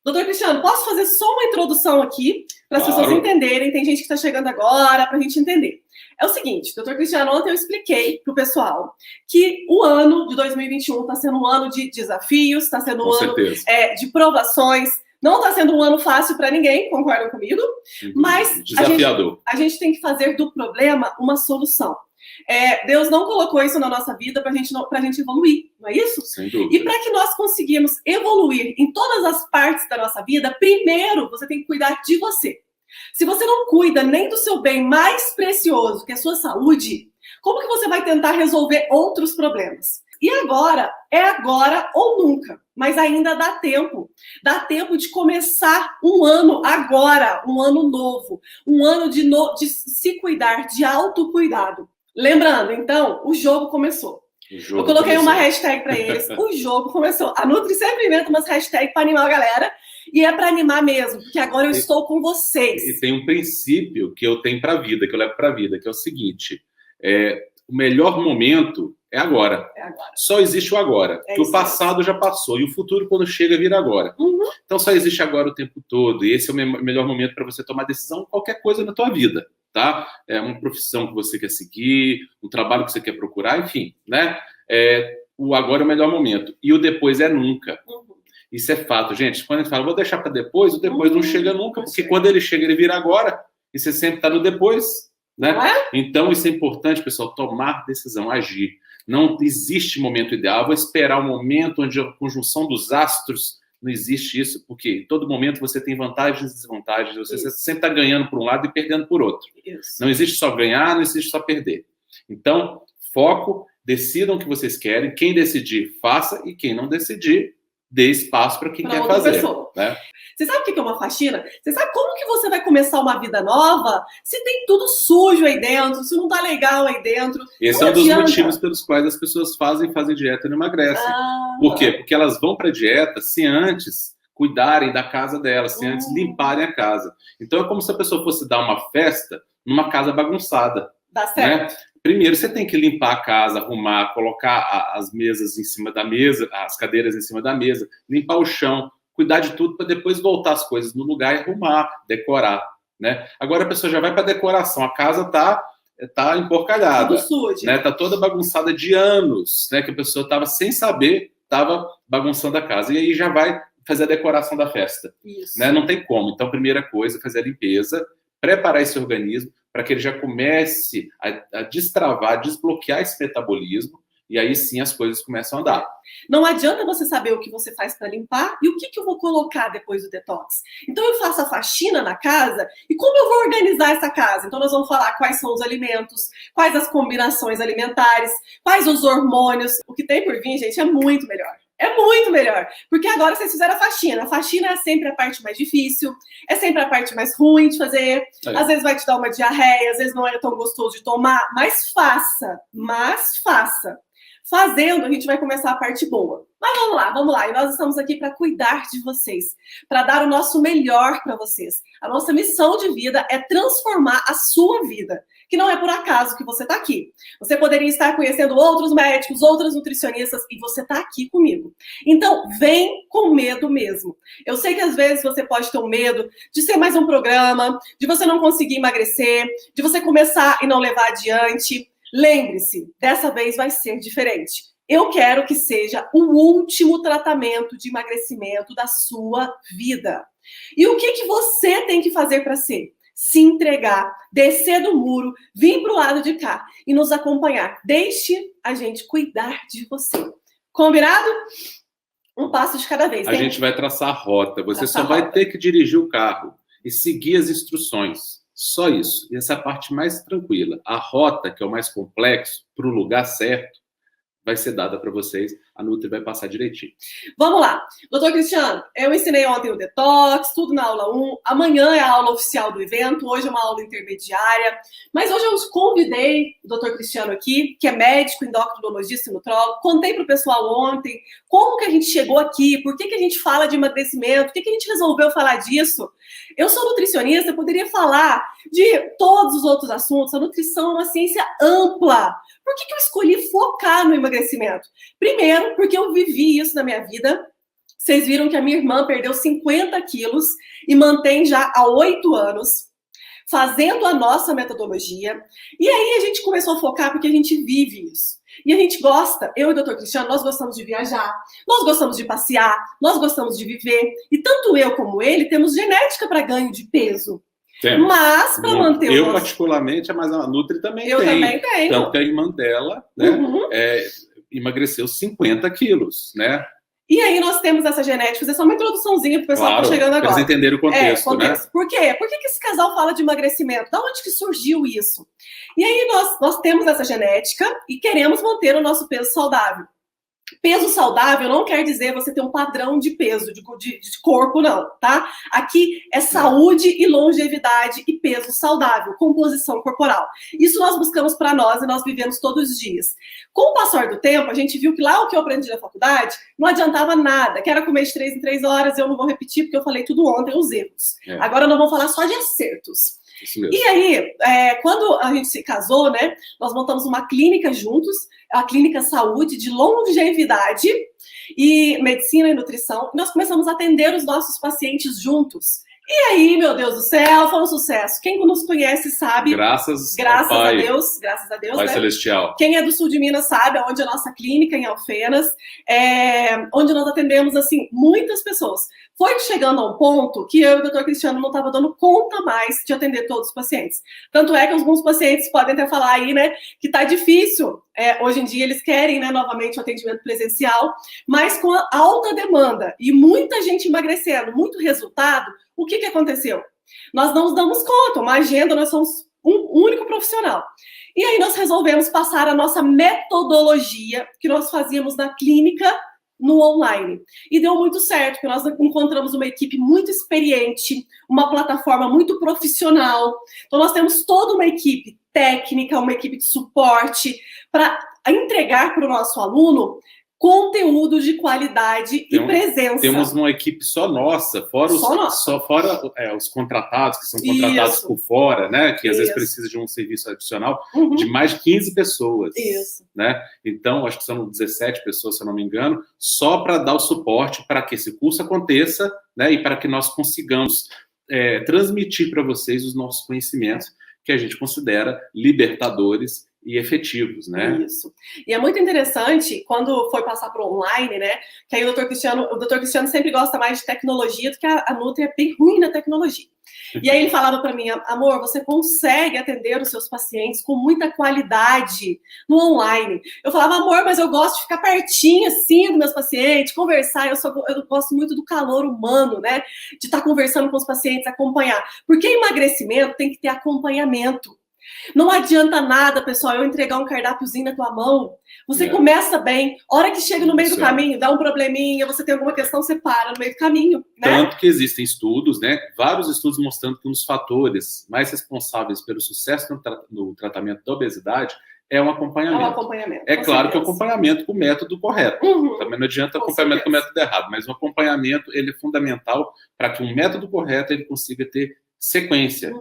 Doutor Cristiano, posso fazer só uma introdução aqui para as pessoas entenderem? Tem gente que está chegando agora para a gente entender. É o seguinte, doutor Cristiano, ontem eu expliquei para o pessoal que o ano de 2021 está sendo um ano de desafios, está sendo um ano de provações, não está sendo um ano fácil para ninguém, concordam comigo? Mas desafiador. A gente tem que fazer do problema uma solução. Deus não colocou isso na nossa vida para a gente evoluir, não é isso? Sem dúvida. E para que nós conseguirmos evoluir em todas as partes da nossa vida, primeiro você tem que cuidar de você. Se você não cuida nem do seu bem mais precioso, que é a sua saúde, como que você vai tentar resolver outros problemas? E agora, é agora ou nunca, mas ainda dá tempo. Dá tempo de começar um ano agora, um ano novo, um ano de se cuidar, de autocuidado. Lembrando, então, o jogo começou. Eu coloquei uma hashtag para eles, o jogo começou. A Nutri sempre inventa umas hashtags para animar a galera, e é para animar mesmo, porque agora eu estou com vocês. E tem um princípio que eu tenho para a vida, que eu levo para a vida, que é o seguinte, o melhor momento é agora. Só existe o agora. Porque o passado já passou. E o futuro, quando chega, vira agora. Então, só existe agora o tempo todo. E esse é o melhor momento para você tomar decisão qualquer coisa na tua vida. Tá? É uma profissão que você quer seguir, um trabalho que você quer procurar, enfim. Né? O agora é o melhor momento. E o depois é nunca. Isso é fato. Gente, quando a gente fala, vou deixar para depois, o depois não chega nunca. Porque quando ele chega, ele vira agora. E você sempre está no depois. Né? Então, isso é importante, pessoal, tomar decisão, agir. Não existe momento ideal. Eu vou esperar um momento onde a conjunção dos astros, não existe isso, porque em todo momento você tem vantagens e desvantagens. Você sempre está ganhando por um lado e perdendo por outro. Não existe só ganhar, não existe só perder. Então, foco, decidam o que vocês querem. Quem decidir, faça. E quem não decidir, dê espaço para quem quer fazer. Né? Você sabe o que é uma faxina? Você sabe como que você vai começar uma vida nova se tem tudo sujo aí dentro, se não tá legal aí dentro? Esse é um dos motivos pelos quais as pessoas fazem dieta e não emagrecem. Por quê? Porque elas vão para a dieta se antes cuidarem da casa delas, se antes limparem a casa. Então é como se a pessoa fosse dar uma festa numa casa bagunçada. Dá certo. Né? Primeiro você tem que limpar a casa, arrumar, colocar as mesas em cima da mesa, as cadeiras em cima da mesa, limpar o chão, cuidar de tudo para depois voltar as coisas no lugar e arrumar, decorar, né? Agora a pessoa já vai para decoração, a casa tá emporcalhada, tudo sujo, né? Tá toda bagunçada de anos, né? Que a pessoa estava sem saber, estava bagunçando a casa, e aí já vai fazer a decoração da festa. Isso. Né? Não tem como. Então, primeira coisa, fazer a limpeza, preparar esse organismo para que ele já comece a destravar, desbloquear esse metabolismo, e aí sim as coisas começam a andar. Não adianta você saber o que você faz para limpar e o que eu vou colocar depois do detox. Então eu faço a faxina na casa e como eu vou organizar essa casa? Então nós vamos falar quais são os alimentos, quais as combinações alimentares, quais os hormônios. O que tem por vir, gente, é muito melhor. É muito melhor, porque agora vocês fizeram a faxina. A faxina é sempre a parte mais difícil, é sempre a parte mais ruim de fazer. Às vezes vai te dar uma diarreia, às vezes não é tão gostoso de tomar, mas faça. Fazendo, a gente vai começar a parte boa. Mas vamos lá. E nós estamos aqui para cuidar de vocês, para dar o nosso melhor para vocês. A nossa missão de vida é transformar a sua vida, que não é por acaso que você está aqui. Você poderia estar conhecendo outros médicos, outras nutricionistas, e você está aqui comigo. Então, vem com medo mesmo. Eu sei que às vezes você pode ter um medo de ser mais um programa, de você não conseguir emagrecer, de você começar e não levar adiante. Lembre-se, dessa vez vai ser diferente. Eu quero que seja o último tratamento de emagrecimento da sua vida. E o que você tem que fazer para ser? Se entregar, descer do muro, vir para o lado de cá e nos acompanhar. Deixe a gente cuidar de você. Combinado? Um passo de cada vez. A gente vai traçar a rota. Você só vai ter que dirigir o carro e seguir as instruções. Só isso. E essa é a parte mais tranquila. A rota, que é o mais complexo, para o lugar certo, vai ser dada para vocês. A Nutri vai passar direitinho. Vamos lá. Doutor Cristiano, eu ensinei ontem o detox, tudo na aula 1. Amanhã é a aula oficial do evento. Hoje é uma aula intermediária. Mas hoje eu convidei o doutor Cristiano aqui, que é médico, endocrinologista e nutrólogo. Contei para o pessoal ontem como que a gente chegou aqui, por que a gente fala de emagrecimento, por que a gente resolveu falar disso. Eu sou nutricionista, eu poderia falar de todos os outros assuntos. A nutrição é uma ciência ampla. Por que eu escolhi focar no emagrecimento? Primeiro, porque eu vivi isso na minha vida. Vocês viram que a minha irmã perdeu 50 quilos e mantém já há 8 anos, fazendo a nossa metodologia. E aí a gente começou a focar porque a gente vive isso. E a gente gosta, eu e o Dr. Cristiano, nós gostamos de viajar, nós gostamos de passear, nós gostamos de viver. E tanto eu como ele temos genética para ganho de peso. Temos. Mas para manter o Eu, nosso... particularmente, mas a Nutri também eu tem. Também tenho. Tanto que a irmã dela, né, emagreceu 50 quilos, né? E aí nós temos essa genética, fazer só uma introduçãozinha para o pessoal que está chegando agora. Para eles entenderem o contexto, né? Por quê? Por que esse casal fala de emagrecimento? Da onde que surgiu isso? E aí nós temos essa genética e queremos manter o nosso peso saudável. Peso saudável não quer dizer você ter um padrão de peso, de corpo, não, tá? Aqui é saúde e longevidade e peso saudável, composição corporal. Isso nós buscamos para nós e nós vivemos todos os dias. Com o passar do tempo, a gente viu que lá o que eu aprendi na faculdade não adiantava nada, que era comer de 3 em 3 horas, eu não vou repetir porque eu falei tudo ontem, os erros. Agora nós vamos falar só de acertos. E aí, quando a gente se casou, né, nós montamos uma clínica juntos, a Clínica Saúde de Longevidade e Medicina e Nutrição. Nós começamos a atender os nossos pacientes juntos. E aí, meu Deus do céu, foi um sucesso. Quem nos conhece sabe. Graças a Deus, Pai né? Celestial. Quem é do sul de Minas sabe onde é a nossa clínica, em Alfenas, onde nós atendemos, assim, muitas pessoas. Foi chegando a um ponto que eu e o Dr. Cristiano não estava dando conta mais de atender todos os pacientes. Tanto é que alguns pacientes podem até falar aí, né, que tá difícil. Hoje em dia eles querem, né, novamente o atendimento presencial, mas com a alta demanda e muita gente emagrecendo, muito resultado, o que aconteceu? Nós não nos damos conta, uma agenda, nós somos um único profissional. E aí nós resolvemos passar a nossa metodologia que nós fazíamos na clínica no online. E deu muito certo, porque nós encontramos uma equipe muito experiente, uma plataforma muito profissional. Então nós temos toda uma equipe técnica, uma equipe de suporte para entregar para o nosso aluno conteúdo de qualidade e presença. Temos uma equipe só nossa, fora os contratados, que são contratados por fora, né? Que às vezes precisa de um serviço adicional, de mais de 15 pessoas. Né? Então, acho que são 17 pessoas, se eu não me engano, só para dar o suporte para que esse curso aconteça, né? E para que nós consigamos transmitir para vocês os nossos conhecimentos, que a gente considera libertadores e efetivos, né? Isso. E é muito interessante quando foi passar para o online, né? Que aí o Dr. Cristiano sempre gosta mais de tecnologia do que a Nutri é bem ruim na tecnologia. E aí ele falava para mim, amor, você consegue atender os seus pacientes com muita qualidade no online. Eu falava, amor, mas eu gosto de ficar pertinho assim dos meus pacientes, conversar, eu gosto muito do calor humano, né? De estar conversando com os pacientes, acompanhar. Porque emagrecimento tem que ter acompanhamento. Não adianta nada, pessoal, eu entregar um cardápiozinho na tua mão. Você começa bem, hora que chega no meio do caminho, dá um probleminha, você tem alguma questão, você para no meio do caminho, né? Tanto que existem estudos, né? Vários estudos mostrando que um dos fatores mais responsáveis pelo sucesso no tratamento da obesidade é um acompanhamento. É claro que é um acompanhamento com o método correto. Também não adianta acompanhamento com o método errado, mas o acompanhamento ele é fundamental para que um método correto ele consiga ter sequência,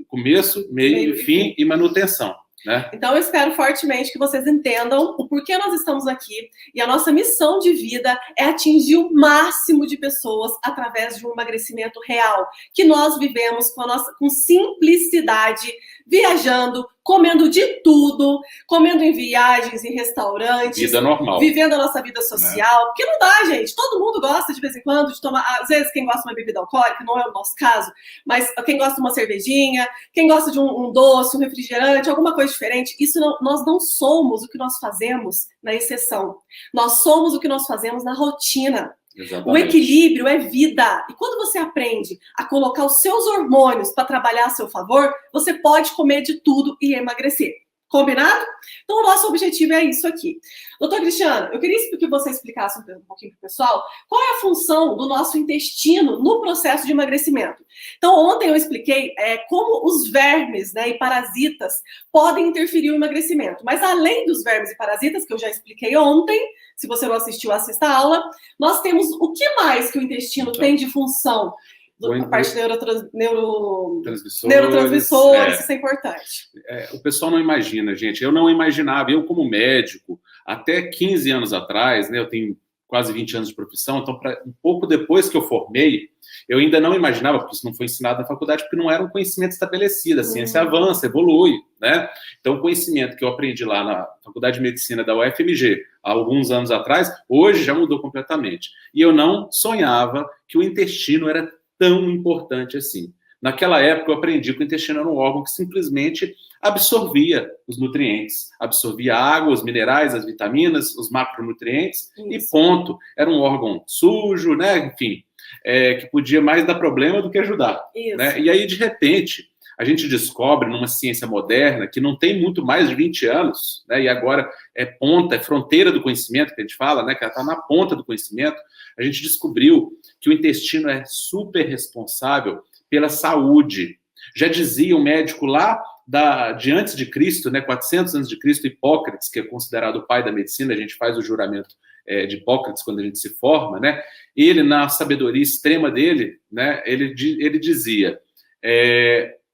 começo, meio, fim e manutenção. Né? Então eu espero fortemente que vocês entendam o porquê nós estamos aqui e a nossa missão de vida é atingir o máximo de pessoas através de um emagrecimento real, que nós vivemos com simplicidade, viajando, comendo de tudo, comendo em viagens, em restaurantes. Vida normal. Vivendo a nossa vida social. Porque não dá, gente. Todo mundo gosta, de vez em quando, de tomar... Às vezes, quem gosta de uma bebida alcoólica, não é o nosso caso, mas quem gosta de uma cervejinha, quem gosta de um doce, um refrigerante, alguma coisa diferente. Isso nós não somos o que nós fazemos na exceção. Nós somos o que nós fazemos na rotina. Exatamente. O equilíbrio é vida. E quando você aprende a colocar os seus hormônios para trabalhar a seu favor, você pode comer de tudo e emagrecer. Combinado? Então, o nosso objetivo é isso aqui. Doutor Cristiano, eu queria que você explicasse um pouquinho para o pessoal qual é a função do nosso intestino no processo de emagrecimento. Então, ontem eu expliquei como os vermes, né, e parasitas podem interferir no emagrecimento. Mas, além dos vermes e parasitas, que eu já expliquei ontem, se você não assistiu, assista a aula, nós temos o que mais que o intestino tem de função? A parte de neurotransmissores, isso é importante. O pessoal não imagina, gente. Eu não imaginava, eu como médico, até 15 anos atrás, né, eu tenho quase 20 anos de profissão, então um pouco depois que eu formei, eu ainda não imaginava, porque isso não foi ensinado na faculdade, porque não era um conhecimento estabelecido, a ciência avança, evolui, né? Então, o conhecimento que eu aprendi lá na Faculdade de Medicina da UFMG, há alguns anos atrás, hoje já mudou completamente. E eu não sonhava que o intestino era tão importante assim. Naquela época, eu aprendi que o intestino era um órgão que simplesmente absorvia os nutrientes, absorvia a água, os minerais, as vitaminas, os macronutrientes, e ponto. Era um órgão sujo, né? Enfim, que podia mais dar problema do que ajudar. Né? E aí, de repente, a gente descobre numa ciência moderna que não tem muito mais de 20 anos, né? E agora é ponta, é fronteira do conhecimento que a gente fala, né? Que ela está na ponta do conhecimento. A gente descobriu que o intestino é super responsável pela saúde. Já dizia um médico lá de antes de Cristo, né, 400 antes de Cristo, Hipócrates, que é considerado o pai da medicina, a gente faz o juramento de Hipócrates quando a gente se forma, né? Ele, na sabedoria extrema dele, né, ele dizia: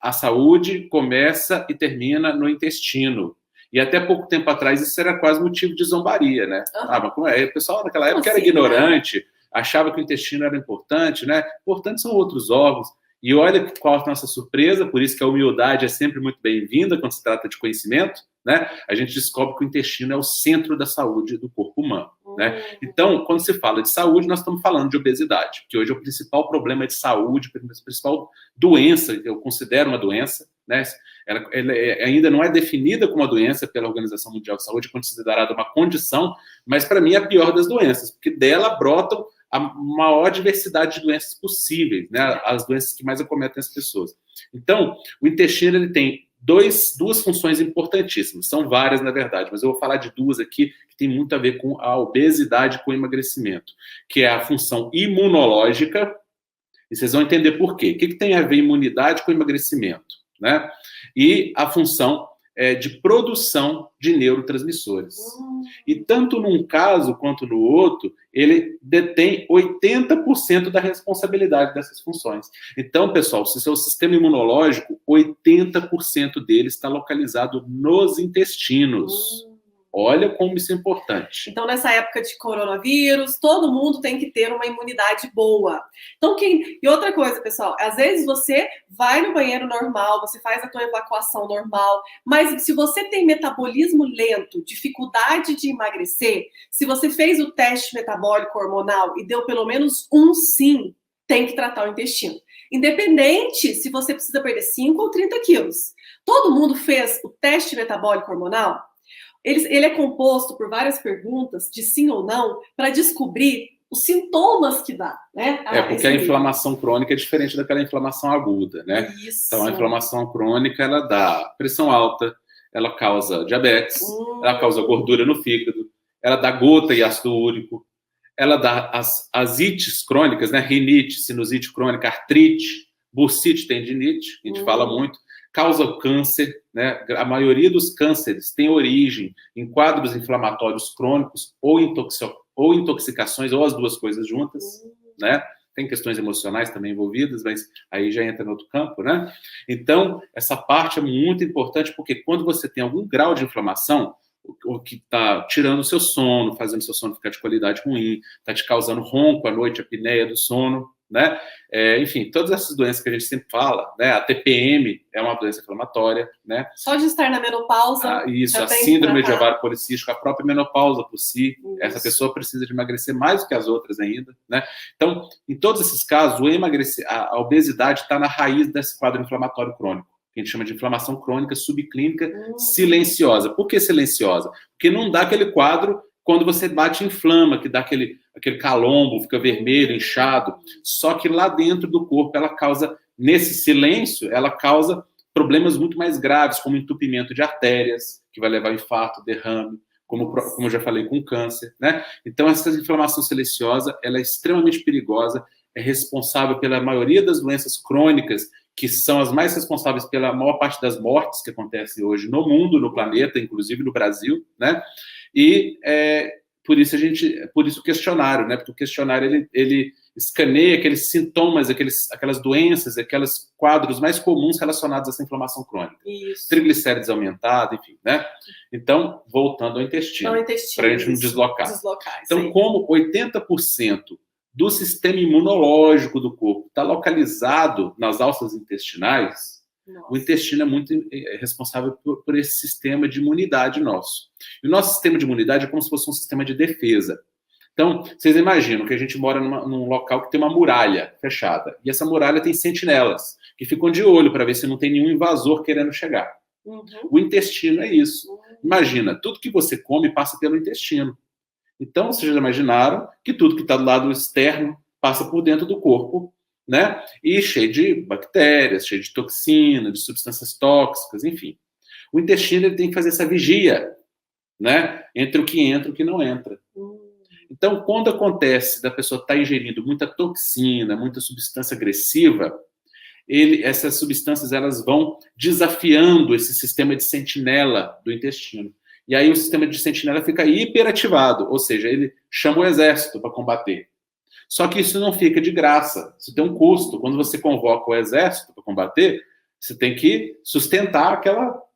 a saúde começa e termina no intestino. E até pouco tempo atrás isso era quase motivo de zombaria, né? Mas como é? O pessoal naquela época era ignorante, achava que o intestino era importante, né? Importantes são outros órgãos. E olha qual a nossa surpresa, por isso que a humildade é sempre muito bem-vinda quando se trata de conhecimento, né? A gente descobre que o intestino é o centro da saúde do corpo humano, né? Então, quando se fala de saúde, nós estamos falando de obesidade, que hoje é o principal problema de saúde, a principal doença, que eu considero uma doença, né? Ela ainda não é definida como uma doença pela Organização Mundial de Saúde, é considerada uma condição, mas para mim é a pior das doenças, porque dela brotam a maior diversidade de doenças possíveis, né? As doenças que mais acometem as pessoas. Então, o intestino ele tem duas funções importantíssimas, são várias na verdade, mas eu vou falar de duas aqui que tem muito a ver com a obesidade, com o emagrecimento, que é a função imunológica, e vocês vão entender por quê. O que tem a ver imunidade com emagrecimento, né? E a função de produção de neurotransmissores. E tanto num caso quanto no outro, ele detém 80% da responsabilidade dessas funções. Então, pessoal, se seu sistema imunológico, 80% dele está localizado nos intestinos. Olha como isso é importante. Então, nessa época de coronavírus, todo mundo tem que ter uma imunidade boa. Então, e outra coisa, pessoal, às vezes você vai no banheiro normal, você faz a tua evacuação normal, mas se você tem metabolismo lento, dificuldade de emagrecer, se você fez o teste metabólico hormonal e deu pelo menos um sim, tem que tratar o intestino. Independente se você precisa perder 5 ou 30 quilos. Todo mundo fez o teste metabólico hormonal? Ele é composto por várias perguntas de sim ou não para descobrir os sintomas que dá, né? Porque a inflamação crônica é diferente daquela inflamação aguda, né? Isso. Então, a inflamação crônica, ela dá pressão alta, ela causa diabetes, ela causa gordura no fígado, ela dá gota e ácido úrico, ela dá as ites crônicas, né? Rinite, sinusite crônica, artrite, bursite, tendinite, a gente fala muito, causa câncer, né? A maioria dos cânceres tem origem em quadros inflamatórios crônicos ou intoxicações, ou as duas coisas juntas, né? Tem questões emocionais também envolvidas, mas aí já entra no outro campo, né? Então, essa parte é muito importante, porque quando você tem algum grau de inflamação, o que está tirando o seu sono, fazendo o seu sono ficar de qualidade ruim, está te causando ronco à noite, apneia do sono, né? Enfim, todas essas doenças que a gente sempre fala, né? A TPM é uma doença inflamatória, né? Só de estar na menopausa. Isso, a síndrome de ovário policístico, a própria menopausa por si. Isso. Essa pessoa precisa de emagrecer mais do que as outras ainda, né? Então, em todos esses casos, a obesidade está na raiz desse quadro inflamatório crônico, que a gente chama de inflamação crônica subclínica silenciosa. Por que silenciosa? Porque não dá aquele quadro quando você bate e inflama, que dá aquele calombo, fica vermelho, inchado. Só que lá dentro do corpo, ela causa, nesse silêncio, ela causa problemas muito mais graves, como entupimento de artérias, que vai levar a infarto, derrame, como eu já falei, com câncer, né? Então, essa inflamação silenciosa, ela é extremamente perigosa, é responsável pela maioria das doenças crônicas, que são as mais responsáveis pela maior parte das mortes que acontecem hoje no mundo, no planeta, inclusive no Brasil, né? E por isso o questionário, né? Porque o questionário ele escaneia aqueles sintomas, aquelas doenças, aqueles quadros mais comuns relacionados a essa inflamação crônica. Isso. Triglicérides aumentado, enfim, né? Então, voltando ao intestino, para a gente não deslocar. Então, como 80% do sistema imunológico do corpo está localizado nas alças intestinais, o intestino é muito responsável por esse sistema de imunidade nosso. E o nosso sistema de imunidade é como se fosse um sistema de defesa. Então, vocês imaginam que a gente mora num local que tem uma muralha fechada. E essa muralha tem sentinelas, que ficam de olho para ver se não tem nenhum invasor querendo chegar. Uhum. O intestino é isso. Imagina, tudo que você come passa pelo intestino. Então, vocês já imaginaram que tudo que está do lado externo passa por dentro do corpo, né? E cheio de bactérias, cheio de toxina, de substâncias tóxicas, enfim. O intestino ele tem que fazer essa vigia, né? Entre o que entra e o que não entra. Então, quando acontece da pessoa estar ingerindo muita toxina, muita substância agressiva, essas substâncias elas vão desafiando esse sistema de sentinela do intestino. E aí o sistema de sentinela fica hiperativado, ou seja, ele chama o exército para combater. Só que isso não fica de graça, isso tem um custo. Quando você convoca o exército para combater, você tem que sustentar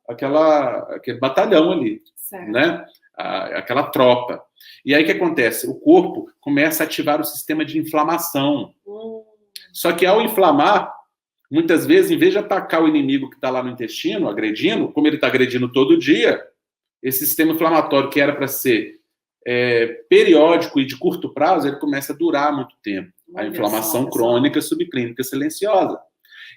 aquele batalhão ali, certo, né? Aquela tropa. E aí o que acontece? O corpo começa a ativar o sistema de inflamação. Só que ao inflamar, muitas vezes, em vez de atacar o inimigo que está lá no intestino, agredindo, como ele está agredindo todo dia, esse sistema inflamatório que era para ser periódico e de curto prazo, ele começa a durar muito tempo. A inflamação crônica subclínica silenciosa.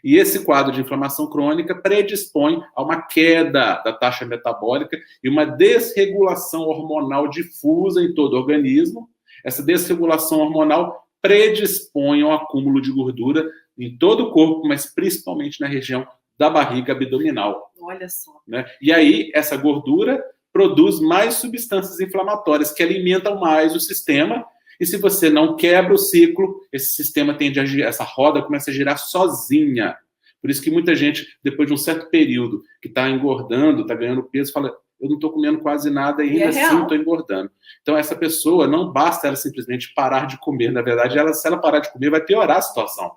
E esse quadro de inflamação crônica predispõe a uma queda da taxa metabólica e uma desregulação hormonal difusa em todo o organismo. Essa desregulação hormonal predispõe ao acúmulo de gordura em todo o corpo, mas principalmente na região da barriga abdominal. Olha só. Né? E aí, essa gordura produz mais substâncias inflamatórias que alimentam mais o sistema. E se você não quebra o ciclo, esse sistema tende a girar, essa roda começa a girar sozinha. Por isso que muita gente, depois de um certo período, que está engordando, está ganhando peso, fala, eu não estou comendo quase nada e ainda assim estou engordando. Então, essa pessoa, não basta ela simplesmente parar de comer. Na verdade, se ela parar de comer, vai piorar a situação.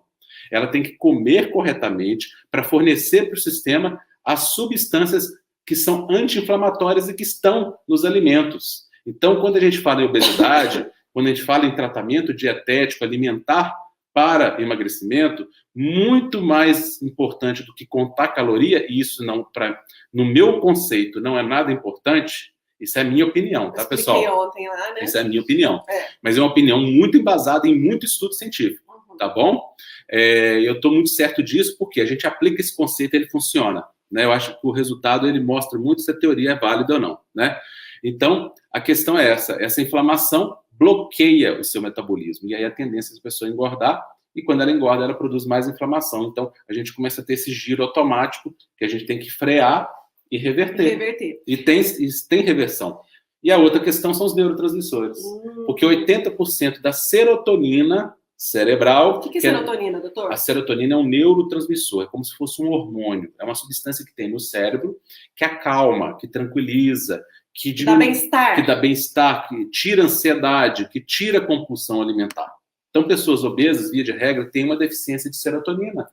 Ela tem que comer corretamente para fornecer para o sistema as substâncias que são anti-inflamatórias e que estão nos alimentos. Então, quando a gente fala em obesidade, quando a gente fala em tratamento dietético, alimentar para emagrecimento, muito mais importante do que contar caloria, e isso não, no meu conceito, não é nada importante, isso é a minha opinião, tá, pessoal? Ontem lá, né? Isso é a minha opinião. Mas é uma opinião muito embasada em muito estudo científico, tá bom? Eu estou muito certo disso, porque a gente aplica esse conceito e ele funciona. Né? Eu acho que o resultado ele mostra muito se a teoria é válida ou não. Né? Então, a questão é essa inflamação bloqueia o seu metabolismo, e aí a tendência da pessoa engordar, e quando ela engorda, ela produz mais inflamação. Então, a gente começa a ter esse giro automático, que a gente tem que frear e reverter. E tem reversão. E a outra questão são os neurotransmissores, porque 80% da serotonina cerebral... O que é serotonina, doutor? A serotonina é um neurotransmissor, é como se fosse um hormônio. É uma substância que tem no cérebro que acalma, que tranquiliza, que dá bem-estar. Que dá bem-estar, que tira ansiedade, que tira compulsão alimentar. Então, pessoas obesas, via de regra, têm uma deficiência de serotonina.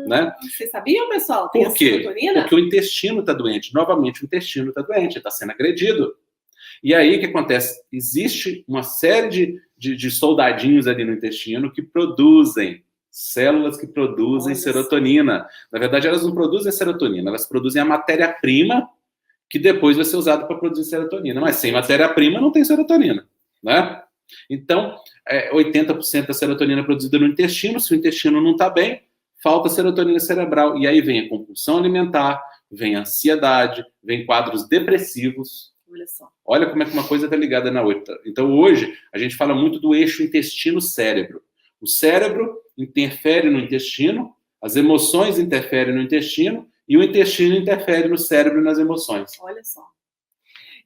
Né? Vocês sabiam, pessoal? Tem Por quê? Serotonina? Porque o intestino está doente. Novamente, o intestino está doente, está sendo agredido. E aí, o que acontece? Existe uma série de soldadinhos ali no intestino que produzem, células que produzem serotonina. Na verdade, elas não produzem serotonina, elas produzem a matéria-prima que depois vai ser usada para produzir serotonina. Mas sem matéria-prima não tem serotonina, né? Então, 80% da serotonina é produzida no intestino. Se o intestino não está bem, falta serotonina cerebral. E aí vem a compulsão alimentar, vem a ansiedade, vem quadros depressivos. Olha só. Olha como é que uma coisa está ligada na outra. Então, hoje, a gente fala muito do eixo intestino-cérebro. O cérebro interfere no intestino, as emoções interferem no intestino, e o intestino interfere no cérebro e nas emoções. Olha só.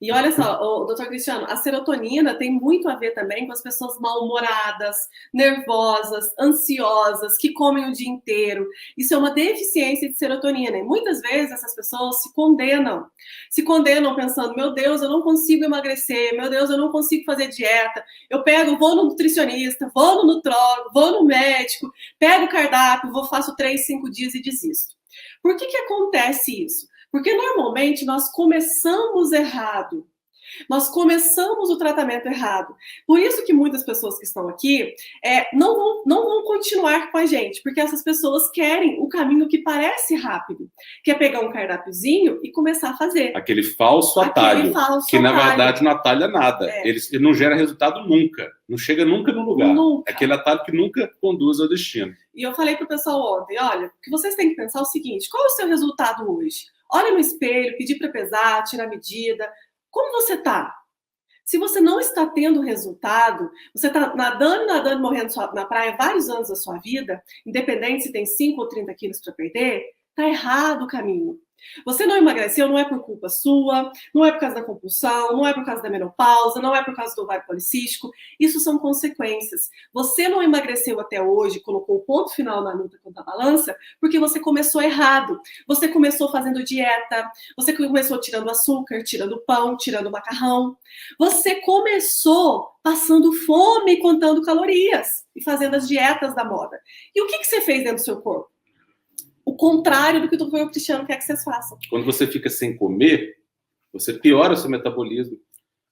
E olha só, doutor Cristiano, a serotonina tem muito a ver também com as pessoas mal-humoradas, nervosas, ansiosas, que comem o dia inteiro. Isso é uma deficiência de serotonina. E muitas vezes essas pessoas se condenam. Se condenam pensando, meu Deus, eu não consigo emagrecer, meu Deus, eu não consigo fazer dieta. Eu vou no nutricionista, vou no nutrólogo, vou no médico, pego o cardápio, faço 3, 5 dias e desisto. Por que acontece isso? Porque normalmente nós começamos errado. Nós começamos o tratamento errado. Por isso que muitas pessoas que estão aqui não vão continuar com a gente, porque essas pessoas querem o caminho que parece rápido, que é pegar um cardápiozinho e começar a fazer. Aquele falso atalho, que na verdade não atalha nada. Ele não gera resultado nunca. Não chega nunca no lugar. Nunca. Aquele atalho que nunca conduz ao destino. E eu falei para o pessoal ontem, olha, o que vocês têm que pensar é o seguinte, qual é o seu resultado hoje? Olha no espelho, pedir para pesar, tirar medida. Como você está? Se você não está tendo resultado, você está nadando, morrendo na praia vários anos da sua vida, independente se tem 5 ou 30 quilos para perder, está errado o caminho. Você não emagreceu, não é por culpa sua, não é por causa da compulsão, não é por causa da menopausa, não é por causa do ovário policístico. Isso são consequências. Você não emagreceu até hoje, colocou o ponto final na luta contra a balança, porque você começou errado. Você começou fazendo dieta, você começou tirando açúcar, tirando pão, tirando macarrão. Você começou passando fome e contando calorias e fazendo as dietas da moda. E o que você fez dentro do seu corpo? O contrário do que o doutor Cristiano quer que vocês façam. Quando você fica sem comer, você piora o seu metabolismo.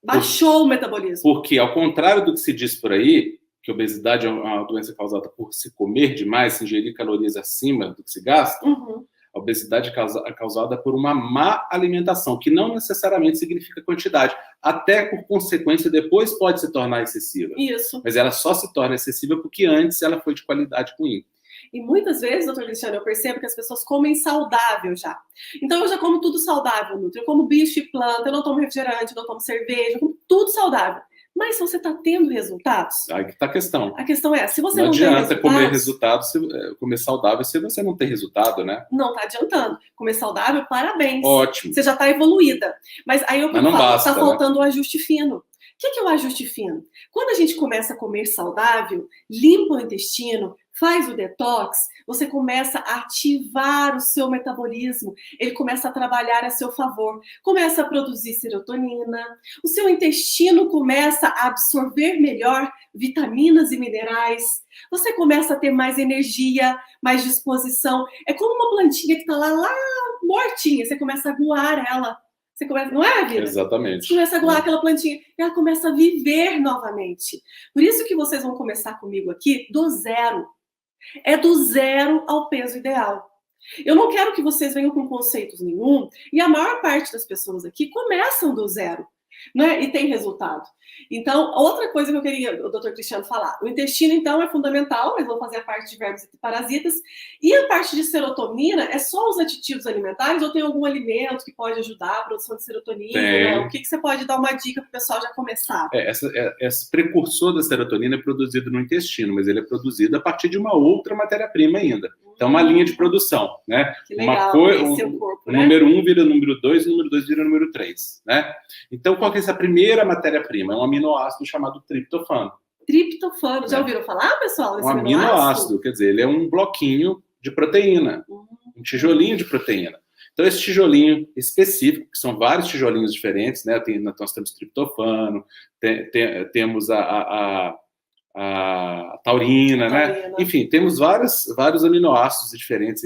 Baixou o metabolismo. Porque, ao contrário do que se diz por aí, que a obesidade é uma doença causada por se comer demais, se ingerir calorias acima do que se gasta, a obesidade é causada por uma má alimentação, que não necessariamente significa quantidade. Até por consequência, depois pode se tornar excessiva. Isso. Mas ela só se torna excessiva porque antes ela foi de qualidade ruim. E muitas vezes, doutor Cristiano, eu percebo que as pessoas comem saudável já. Então eu já como tudo saudável, Nutri. Eu como bicho e planta, eu não tomo refrigerante, eu não tomo cerveja, eu como tudo saudável. Mas você está tendo resultados? Aí que está a questão. A questão é, se você não tem adianta comer saudável se você não tem resultado, né? Não está adiantando. Comer saudável, parabéns. Ótimo. Você já está evoluída. Mas aí eu falo, basta, está faltando o ajuste fino. O que é o ajuste fino? Quando a gente começa a comer saudável, limpa o intestino, faz o detox, você começa a ativar o seu metabolismo, ele começa a trabalhar a seu favor, começa a produzir serotonina, o seu intestino começa a absorver melhor vitaminas e minerais, você começa a ter mais energia, mais disposição. É como uma plantinha que está lá mortinha, você começa a aguar ela. Você começa, não é, vida? Exatamente. Você começa a aguar aquela plantinha e ela começa a viver novamente. Por isso que vocês vão começar comigo aqui do zero. É do zero ao peso ideal. Eu não quero que vocês venham com conceitos nenhum, e a maior parte das pessoas aqui começam do zero, né? E tem resultado. Então, outra coisa que eu queria, o doutor Cristiano, falar. O intestino, então, é fundamental, eles vão fazer a parte de vermes e parasitas. E a parte de serotonina, é só os aditivos alimentares ou tem algum alimento que pode ajudar a produção de serotonina? Né? O que você pode dar uma dica para o pessoal já começar? Esse precursor da serotonina é produzido no intestino, mas ele é produzido a partir de uma outra matéria-prima ainda. Então, uma linha de produção, né? Que legal, seu corpo, né? Número 1 vira número 2, número 2 vira número 3, né? Então, qual que é essa primeira matéria-prima? É um aminoácido chamado triptofano. Triptofano, já ouviram falar, pessoal, desse aminoácido? Quer dizer, ele é um bloquinho de proteína, um tijolinho de proteína. Então, esse tijolinho específico, que são vários tijolinhos diferentes, né? Nós temos triptofano, temos a taurina, né? Enfim, temos vários aminoácidos diferentes,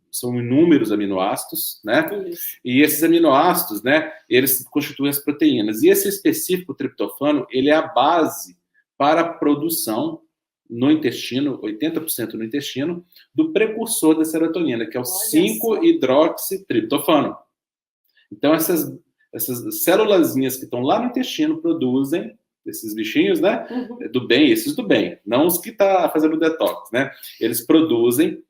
são inúmeros aminoácidos, né? Isso. E esses aminoácidos, né, eles constituem as proteínas. E esse específico triptofano, ele é a base para a produção no intestino, 80% no intestino, do precursor da serotonina, que é o 5-hidroxitriptofano. Então, essas célulazinhas que estão lá no intestino produzem esses bichinhos, né, do bem, esses do bem, não os que tá fazendo detox, né, eles produzem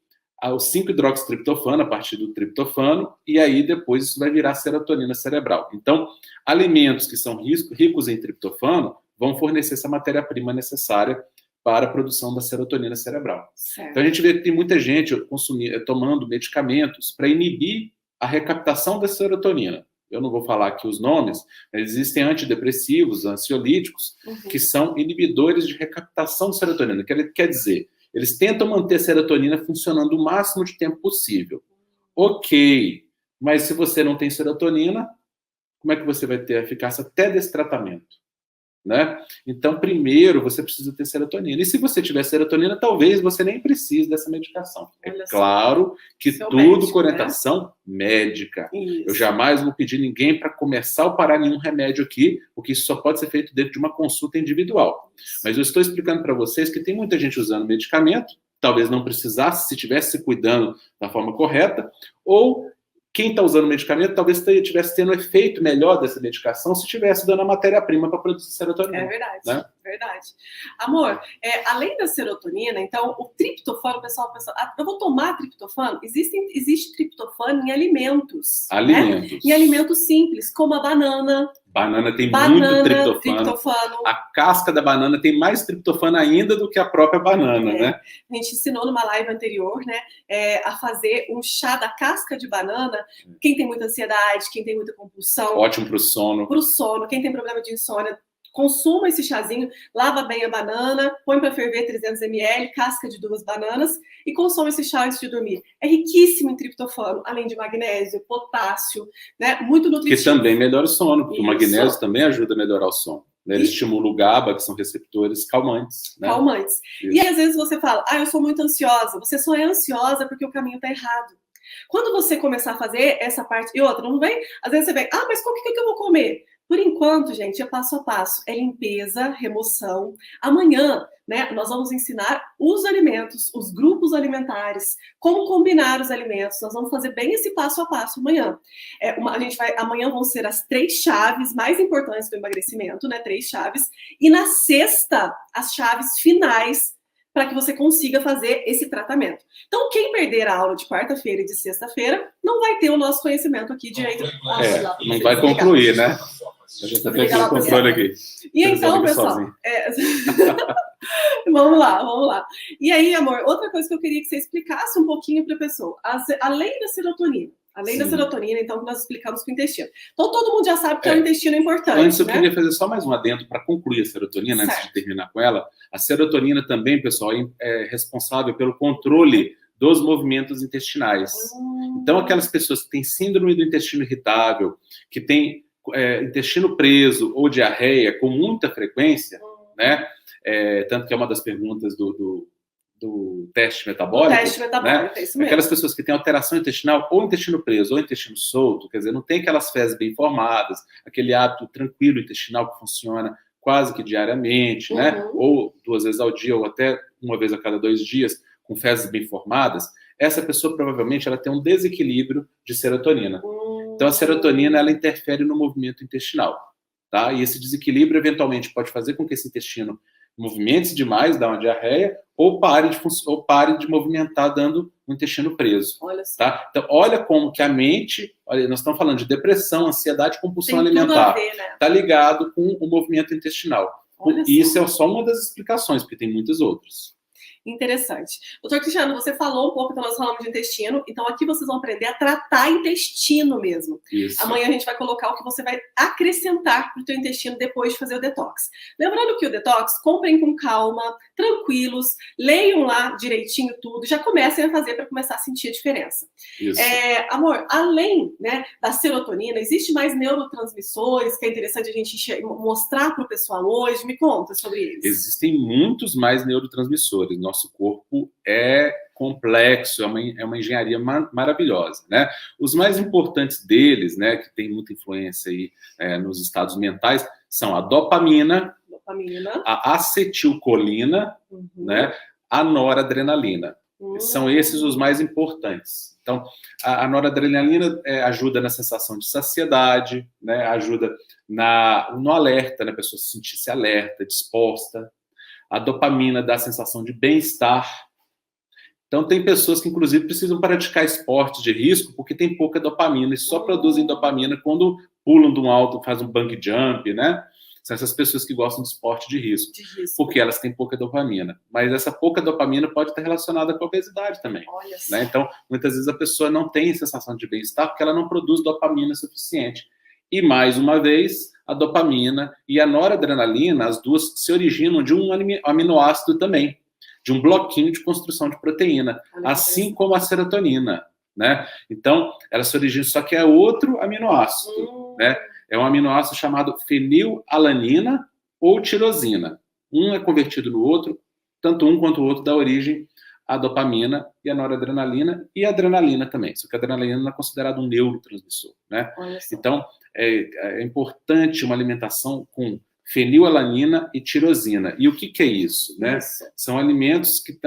o 5-hidroxitriptofano a partir do triptofano, e aí depois isso vai virar serotonina cerebral. Então, alimentos que são ricos em triptofano vão fornecer essa matéria-prima necessária para a produção da serotonina cerebral. Certo. Então, a gente vê que tem muita gente tomando medicamentos para inibir a recaptação da serotonina. eu não vou falar aqui os nomes, mas existem antidepressivos, ansiolíticos, que são inibidores de recaptação de serotonina. Quer dizer, eles tentam manter a serotonina funcionando o máximo de tempo possível. Ok, mas se você não tem serotonina, como é que você vai ter a eficácia até desse tratamento? Né? Então, primeiro, você precisa ter serotonina. E se você tiver serotonina, talvez você nem precise dessa medicação. É claro que tudo médico, com orientação médica. Isso. Eu jamais vou pedir ninguém para começar ou parar nenhum remédio aqui, porque isso só pode ser feito dentro de uma consulta individual. Isso. Mas eu estou explicando para vocês que tem muita gente usando medicamento, talvez não precisasse, se estivesse se cuidando da forma correta, ou quem está usando medicamento talvez estivesse tendo um efeito melhor dessa medicação se estivesse dando a matéria-prima para produzir serotonina. É verdade, né? Verdade. Amor, além da serotonina, então, o triptofano, o pessoal pensa, eu vou tomar triptofano? Existe triptofano em alimentos. Alimentos. Né? Em alimentos simples, como a banana. Banana tem muito triptofano. A casca da banana tem mais triptofano ainda do que a própria banana, né? A gente ensinou numa live anterior, né, a fazer um chá da casca de banana. Quem tem muita ansiedade, quem tem muita compulsão. Ótimo para o sono. Para o sono. Quem tem problema de insônia, consuma esse chazinho, lava bem a banana, põe para ferver 300 ml, casca de 2 bananas e consome esse chá antes de dormir. É riquíssimo em triptofano, além de magnésio, potássio, né? Muito nutritivo. Que também melhora o sono, porque o magnésio também ajuda a melhorar o sono. Né? Ele estimula o GABA, que são receptores calmantes. Né? Calmantes. Isso. E às vezes você fala, eu sou muito ansiosa. Você só é ansiosa porque o caminho está errado. Quando você começar a fazer essa parte e outra, não vem? Às vezes você vem, mas o que eu vou comer? Por enquanto, gente, é passo a passo. É limpeza, remoção. Amanhã, né, nós vamos ensinar os alimentos, os grupos alimentares, como combinar os alimentos. Nós vamos fazer bem esse passo a passo amanhã. Amanhã vão ser as 3 chaves mais importantes do emagrecimento, né? 3 chaves. E na sexta, as chaves finais para que você consiga fazer esse tratamento. Então, quem perder a aula de quarta-feira e de sexta-feira, não vai ter o nosso conhecimento aqui direito. Não vai concluir, né? A gente está tendo o controle aqui. E então, pessoal... Vamos lá. E aí, amor, outra coisa que eu queria que você explicasse um pouquinho para a pessoa. Além da serotonina, então, que nós explicamos com o intestino. Então, todo mundo já sabe que o intestino é importante. Antes, eu queria fazer só mais um adendo para concluir a serotonina, antes de terminar com ela. A serotonina também, pessoal, é responsável pelo controle dos movimentos intestinais. Então, aquelas pessoas que têm síndrome do intestino irritável, que têm intestino preso ou diarreia com muita frequência, né? Tanto que é uma das perguntas do teste metabólico. Né? É isso mesmo. Aquelas pessoas que têm alteração intestinal, ou intestino preso, ou intestino solto, quer dizer, não tem aquelas fezes bem formadas, aquele hábito tranquilo intestinal que funciona quase que diariamente, né? Ou 2 vezes ao dia, ou até 1 vez a cada 2 dias, com fezes bem formadas. Essa pessoa provavelmente ela tem um desequilíbrio de serotonina. Então a serotonina ela interfere no movimento intestinal, tá? E esse desequilíbrio eventualmente pode fazer com que esse intestino movimente demais, dá uma diarreia, ou pare de movimentar, dando um intestino preso. Olha só. Tá? Então, olha como que a mente, nós estamos falando de depressão, ansiedade, compulsão alimentar, está ligado com o movimento intestinal. E isso é só uma das explicações, porque tem muitas outras. Interessante. Doutor Cristiano, você falou um pouco, então nós falamos de intestino, então aqui vocês vão aprender a tratar intestino mesmo. Isso. Amanhã a gente vai colocar o que você vai acrescentar para o teu intestino depois de fazer o detox. Lembrando que o detox, comprem com calma, tranquilos, leiam lá direitinho tudo, já comecem a fazer para começar a sentir a diferença. Isso. Amor, além, né, da serotonina, existe mais neurotransmissores que é interessante a gente mostrar para o pessoal hoje? Me conta sobre eles. Existem muitos mais neurotransmissores. Nosso corpo é complexo, é uma engenharia maravilhosa, né? Os mais importantes deles, né, que tem muita influência aí nos estados mentais, são a dopamina, a acetilcolina, né, a noradrenalina. São esses os mais importantes. Então, a noradrenalina ajuda na sensação de saciedade, né, ajuda no alerta, né, a pessoa se sentir alerta, disposta. A dopamina dá a sensação de bem-estar. Então, tem pessoas que, inclusive, precisam praticar esportes de risco porque tem pouca dopamina e só produzem dopamina quando pulam de um alto, fazem um bungee jump, né? São essas pessoas que gostam de esporte de risco, porque elas têm pouca dopamina. Mas essa pouca dopamina pode estar relacionada com a obesidade também. Né? Então, muitas vezes a pessoa não tem sensação de bem-estar porque ela não produz dopamina suficiente. E, mais uma vez, a dopamina e a noradrenalina, as duas se originam de um aminoácido também, de um bloquinho de construção de proteína, assim como a serotonina, né? Então, elas se originam, só que é outro aminoácido, né? É um aminoácido chamado fenilalanina ou tirosina. Um é convertido no outro, tanto um quanto o outro dá origem à dopamina e à noradrenalina e à adrenalina também. Só que a adrenalina é considerada um neurotransmissor, né? Então, é importante uma alimentação com fenilalanina e tirosina. E o que é isso, né? São alimentos que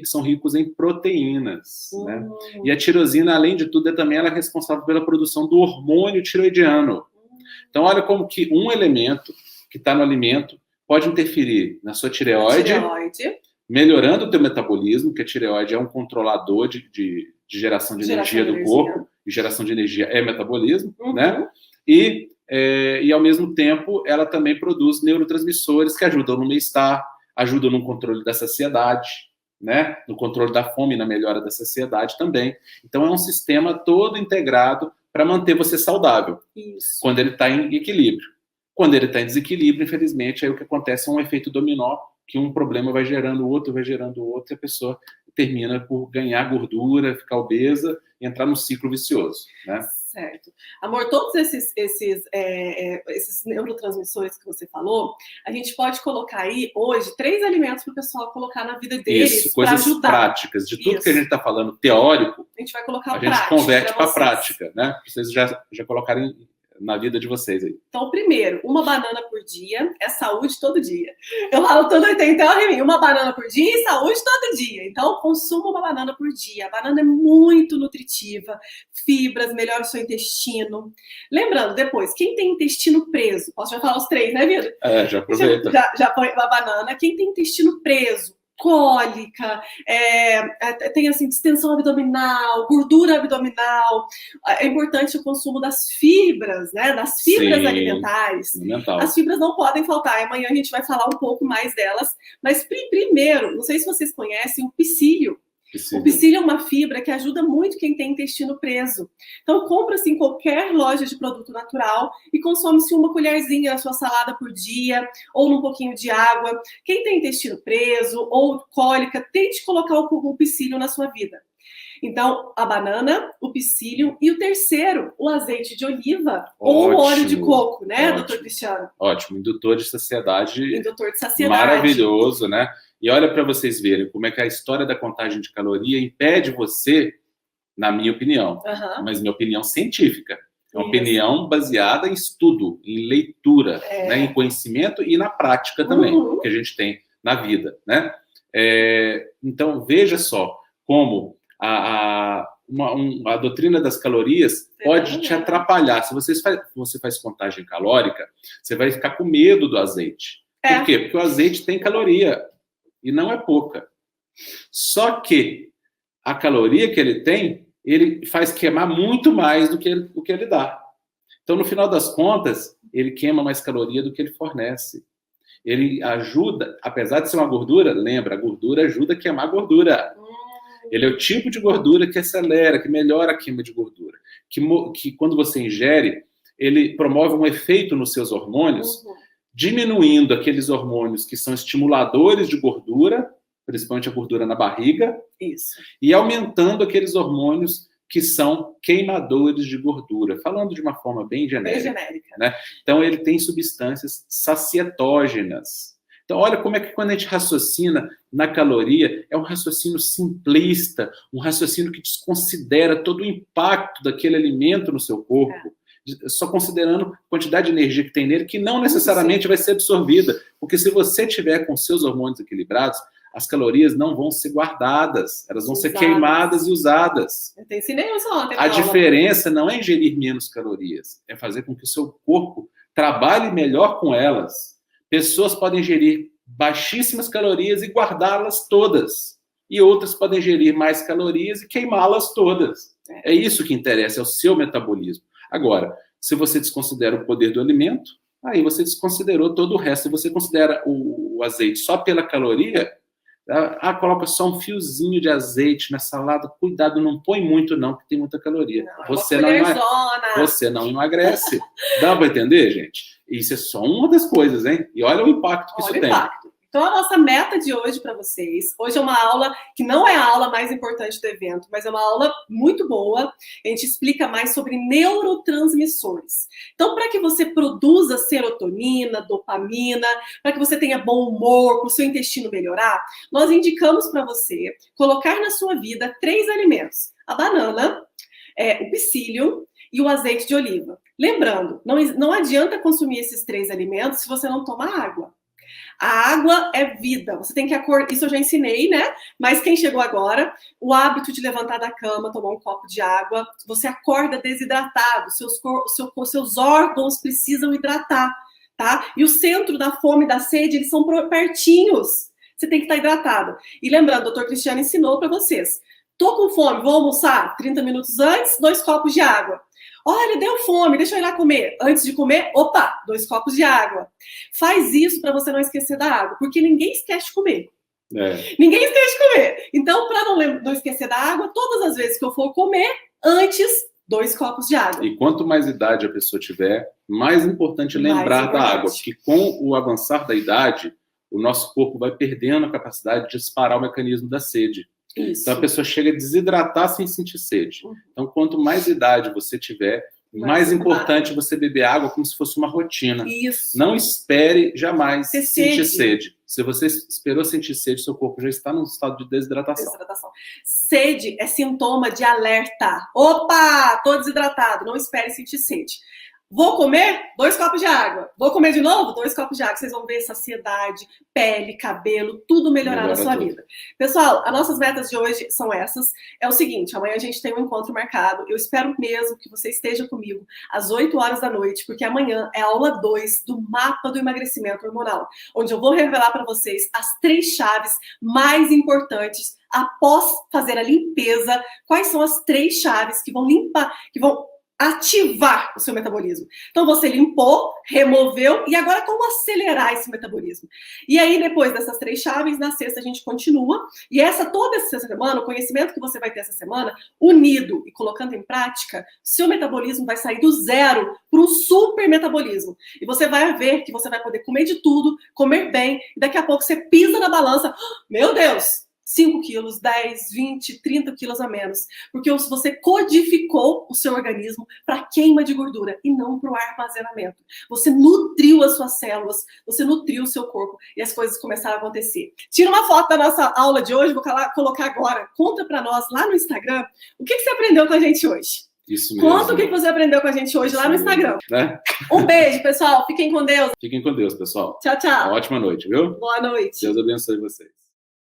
são ricos em proteínas, né? E a tirosina, além de tudo, ela é responsável pela produção do hormônio tiroidiano. Então, olha como que um elemento que está no alimento pode interferir na sua tireoide, melhorando o teu metabolismo, porque a tireoide é um controlador de geração de energia do corpo, e geração de energia é metabolismo, né? E ao mesmo tempo, ela também produz neurotransmissores que ajudam no bem-estar, ajudam no controle da saciedade, né? No controle da fome e na melhora da saciedade também. Então, é um sistema todo integrado para manter você saudável, quando ele está em equilíbrio. Quando ele está em desequilíbrio, infelizmente, aí o que acontece é um efeito dominó, que um problema vai gerando o outro, e a pessoa termina por ganhar gordura, ficar obesa e entrar num ciclo vicioso, né? Certo. Amor, todos esses neurotransmissores que você falou, a gente pode colocar aí, hoje, 3 alimentos para o pessoal colocar na vida deles para ajudar. Coisas práticas. De tudo que a gente está falando teórico, a gente vai colocar a gente converte para a prática, né? Vocês já colocarem na vida de vocês aí. Então, primeiro, uma banana por dia é saúde todo dia. Eu falo tem teoria em mim, uma banana por dia e saúde todo dia. Então, consuma uma banana por dia. A banana é muito nutritiva, fibras, melhora o seu intestino. Lembrando, depois, quem tem intestino preso, posso já falar os 3, né, Vitor? Já aproveita. Já põe a banana. Quem tem intestino preso, cólica, tem assim, distensão abdominal, gordura abdominal. É importante o consumo das fibras, né? Das fibras alimentares. As fibras não podem faltar. Amanhã a gente vai falar um pouco mais delas. Mas primeiro, não sei se vocês conhecem o psyllium. O psyllium é uma fibra que ajuda muito quem tem intestino preso. Então, compra-se em qualquer loja de produto natural e consome-se uma colherzinha na sua salada por dia, ou num pouquinho de água. Quem tem intestino preso ou cólica, tente colocar o psyllium na sua vida. Então, a banana, o psyllium e o terceiro, o azeite de oliva ou o óleo de coco, né, doutor Cristiano? Ótimo, indutor de saciedade. Maravilhoso, né? E olha para vocês verem como é que a história da contagem de caloria impede você, na minha opinião, mas minha opinião científica, é uma opinião baseada em estudo, em leitura, né, em conhecimento e na prática também, que a gente tem na vida, né? Então, veja só como a doutrina das calorias pode te atrapalhar. Se você faz contagem calórica, você vai ficar com medo do azeite. Por quê? Porque o azeite tem caloria. E não é pouca. Só que a caloria que ele tem, ele faz queimar muito mais do que o que ele dá. Então, no final das contas, ele queima mais caloria do que ele fornece. Ele ajuda, apesar de ser uma gordura, lembra, a gordura ajuda a queimar gordura. Ele é o tipo de gordura que acelera, que melhora a queima de gordura. Que quando você ingere, ele promove um efeito nos seus hormônios, diminuindo aqueles hormônios que são estimuladores de gordura, principalmente a gordura na barriga, e aumentando aqueles hormônios que são queimadores de gordura, falando de uma forma bem genérica. Né? Então, ele tem substâncias sacietógenas. Então, olha como é que quando a gente raciocina na caloria, é um raciocínio simplista, um raciocínio que desconsidera todo o impacto daquele alimento no seu corpo, só considerando a quantidade de energia que tem nele, que não necessariamente vai ser absorvida. Porque se você tiver com seus hormônios equilibrados, as calorias não vão ser guardadas, elas vão ser queimadas e usadas. Eu te ensinei isso ontem. A diferença não é ingerir menos calorias, é fazer com que o seu corpo trabalhe melhor com elas. Pessoas podem ingerir baixíssimas calorias e guardá-las todas. E outras podem ingerir mais calorias e queimá-las todas. É isso que interessa, é o seu metabolismo. Agora, se você desconsidera o poder do alimento, aí você desconsiderou todo o resto. Se você considera o azeite só pela caloria, Coloca só um fiozinho de azeite na salada. Cuidado, não põe muito não, porque tem muita caloria. Não, você não emagrece. Dá para entender, gente? Isso é só uma das coisas, hein? E olha o impacto que isso tem. Então, a nossa meta de hoje para vocês, hoje é uma aula que não é a aula mais importante do evento, mas é uma aula muito boa. A gente explica mais sobre neurotransmissores. Então, para que você produza serotonina, dopamina, para que você tenha bom humor, para o seu intestino melhorar, nós indicamos para você colocar na sua vida 3 alimentos. A banana, o psyllium e o azeite de oliva. Lembrando, não adianta consumir esses 3 alimentos se você não tomar água. A água é vida, você tem que acordar, isso eu já ensinei, né? Mas quem chegou agora, o hábito de levantar da cama, tomar um copo de água, você acorda desidratado, seus órgãos precisam hidratar, tá? E o centro da fome e da sede, eles são pertinhos, você tem que estar hidratado. E lembrando, o Dr. Cristiano ensinou para vocês, tô com fome, vou almoçar 30 minutos antes, 2 copos de água. Olha, deu fome, deixa eu ir lá comer. Antes de comer, 2 copos de água. Faz isso para você não esquecer da água, porque ninguém esquece de comer. Ninguém esquece de comer. Então, para não esquecer da água, todas as vezes que eu for comer, antes, 2 copos de água. E quanto mais idade a pessoa tiver, mais importante lembrar da água, porque com o avançar da idade, o nosso corpo vai perdendo a capacidade de disparar o mecanismo da sede. Isso. Então a pessoa chega a desidratar sem sentir sede. Então quanto mais idade você tiver, mais importante você beber água como se fosse uma rotina. Isso. Não espere jamais sentir sede. Se você esperou sentir sede, seu corpo já está num estado de desidratação. Sede é sintoma de alerta. Opa, tô desidratado. Não espere sentir sede. Vou comer 2 copos de água. Vou comer de novo 2 copos de água. Vocês vão ver saciedade, pele, cabelo, tudo melhorar na sua vida. Pessoal, as nossas metas de hoje são essas. É o seguinte, amanhã a gente tem um encontro marcado. Eu espero mesmo que você esteja comigo às 8 horas da noite, porque amanhã é a aula 2 do mapa do emagrecimento hormonal, onde eu vou revelar para vocês as 3 chaves mais importantes após fazer a limpeza. Quais são as 3 chaves que vão limpar, que vão ativar o seu metabolismo. Então você limpou, removeu e agora como acelerar esse metabolismo? E aí depois dessas 3 chaves, na sexta a gente continua e toda essa semana, o conhecimento que você vai ter essa semana, unido e colocando em prática, seu metabolismo vai sair do 0 para um super metabolismo. E você vai ver que você vai poder comer de tudo, comer bem e daqui a pouco você pisa na balança, meu Deus! 5 quilos, 10, 20, 30 quilos a menos. Porque você codificou o seu organismo para queima de gordura e não para o armazenamento. Você nutriu as suas células, você nutriu o seu corpo e as coisas começaram a acontecer. Tira uma foto da nossa aula de hoje, vou colocar agora. Conta para nós lá no Instagram o que você aprendeu com a gente hoje. Isso mesmo. Conta o que você aprendeu com a gente hoje lá no Instagram. Né? Um beijo, pessoal. Fiquem com Deus. Fiquem com Deus, pessoal. Tchau, tchau. Uma ótima noite, viu? Boa noite. Deus abençoe vocês.